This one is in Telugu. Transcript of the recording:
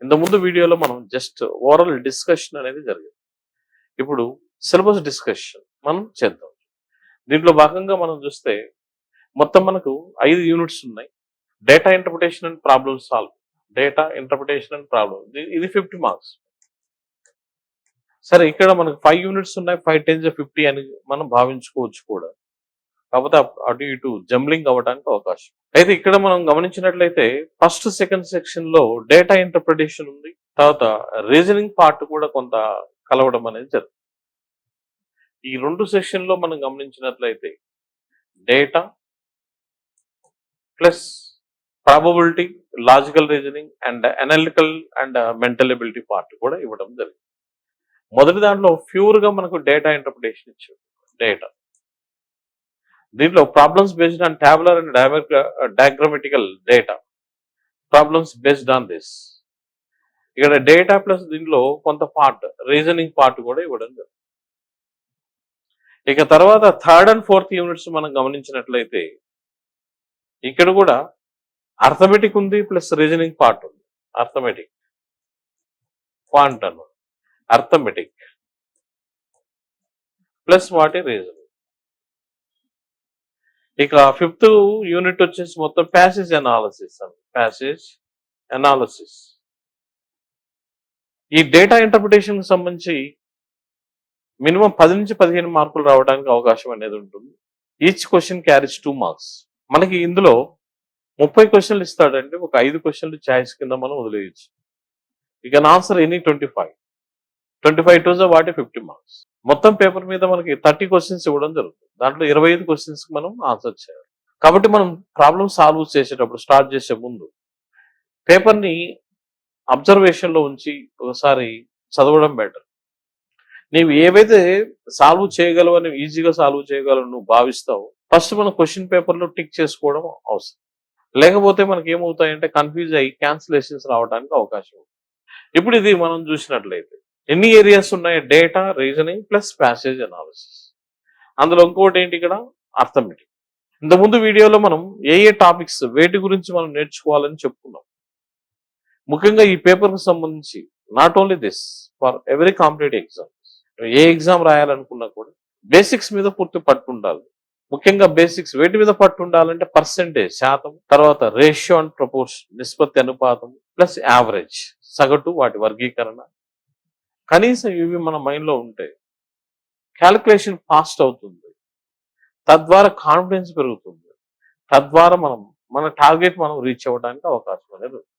ఇంతకుముందు వీడియోలో మనం జస్ట్ ఓవరాల్ డిస్కషన్ అనేది జరిగింది. ఇప్పుడు సిలబస్ డిస్కషన్ మనం చేద్దాం. దీంట్లో భాగంగా మనం చూస్తే మొత్తం మనకు 5 యూనిట్స్ ఉన్నాయి. Data interpretation and problem solve. Data interpretation and problem ఇది 50 మార్క్స్. సరే, ఇక్కడ మనకు 5 యూనిట్స్ ఉన్నాయి. 5 10 50 అని మనం భావించుకోవచ్చు కూడా. కాకపోతే అటు ఇటు జంబ్లింగ్ అవ్వడానికి అవకాశం. అయితే ఇక్కడ మనం గమనించినట్లయితే ఫస్ట్ సెకండ్ సెక్షన్ లో డేటా ఇంటర్ప్రిటేషన్ ఉంది. తర్వాత రీజనింగ్ పార్ట్ కూడా కొంత కలవడం అనేది జరుగుతుంది. ఈ 2 సెక్షన్ లో మనం గమనించినట్లయితే data plus probability, logical reasoning and analytical and mental ability part కూడా ఇవ్వడం జరిగింది. మొదటి దాంట్లో ప్యూర్ గా మనకు డేటా ఇంటర్ప్రిటేషన్ ఇచ్చారు. డేటా దీంట్లో problems based on tabular and diagrammatical data, problems based on this. ఇక్కడ డేటా ప్లస్ దీంట్లో కొంత పార్ట్ రీజనింగ్ పార్ట్ కూడా ఇవ్వడం జరుగుతుంది. ఇక తర్వాత థర్డ్ అండ్ ఫోర్త్ యూనిట్స్ మనం గమనించినట్లయితే ఇక్కడ కూడా అర్థమెటిక్ ఉంది ప్లస్ రీజనింగ్ పార్ట్ ఉంది. అర్థమెటిక్ క్వాంట్ అన్నమాట. అర్థమెటిక్ ప్లస్ వాటి రీజనింగ్. ఇక ఫిఫ్త్ యూనిట్ వచ్చేసి మొత్తం ప్యాసేజ్ అనాలిసిస్ అండి. ప్యాసేజ్ అనాలిసిస్ ఈ డేటా ఇంటర్ప్రిటేషన్ కి సంబంధించి మినిమం 10 నుంచి 15 మార్కులు రావడానికి అవకాశం అనేది ఉంటుంది. Each question carries 2 marks. మనకి ఇందులో 30 క్వశ్చన్లు ఇస్తాడండి. ఒక 5 క్వశ్చన్లు ఛాయిస్ కింద మనం వదిలేయచ్చు. ఇక ఆన్సర్ ఎనీ 25 టు వాటి 50 మార్క్స్. మొత్తం పేపర్ మీద మనకి 30 క్వశ్చన్స్ ఇవ్వడం జరుగుతుంది. దాంట్లో 25 క్వశ్చన్స్ మనం ఆన్సర్ చేయాలి. కాబట్టి మనం ప్రాబ్లమ్ సాల్వ్ చేసేటప్పుడు స్టార్ట్ చేసే ముందు పేపర్ని అబ్జర్వేషన్ లో ఉంచి ఒకసారి చదవడం బెటర్. నీవు ఏవైతే సాల్వ్ చేయగలవని, ఈజీగా సాల్వ్ చేయగలవు నువ్వు భావిస్తావు, ఫస్ట్ మనం క్వశ్చన్ పేపర్లో టిక్ చేసుకోవడం అవసరం. లేకపోతే మనకి ఏమవుతాయంటే కన్ఫ్యూజ్ అయ్యి క్యాన్సిలేషన్స్ రావడానికి అవకాశం ఉంది. ఇప్పుడు ఇది మనం చూసినట్లయితే ఎన్ని ఏరియాస్ ఉన్నాయి? Data, reasoning plus passage analysis. అందులో ఇంకోటి ఏంటి, ఇక్కడ అర్థమెటిక్. ఇంతకుముందు వీడియోలో మనం ఏ టాపిక్స్ వేటి గురించి మనం నేర్చుకోవాలని చెప్పుకున్నాం. ముఖ్యంగా ఈ పేపర్ కు సంబంధించి not only this, for every competitive exam, ఏ ఎగ్జామ్ రాయాలనుకున్నా కూడా బేసిక్స్ మీద పూర్తి పట్టు ఉండాలి. ముఖ్యంగా బేసిక్స్ వేటి మీద పట్టు ఉండాలంటే పర్సెంటేజ్, శాతం, తర్వాత రేషియో అండ్ ప్రపోర్షన్, నిష్పత్తి, అనుపాతం, ప్లస్ యావరేజ్, సగటు, వాటి వర్గీకరణ. కనీసం ఇవి మన మైండ్లో ఉంటే క్యాలిక్యులేషన్ ఫాస్ట్ అవుతుంది. తద్వారా కాన్ఫిడెన్స్ పెరుగుతుంది. తద్వారా మన టార్గెట్ మనం రీచ్ అవ్వడానికి అవకాశం అనేది ఉంది.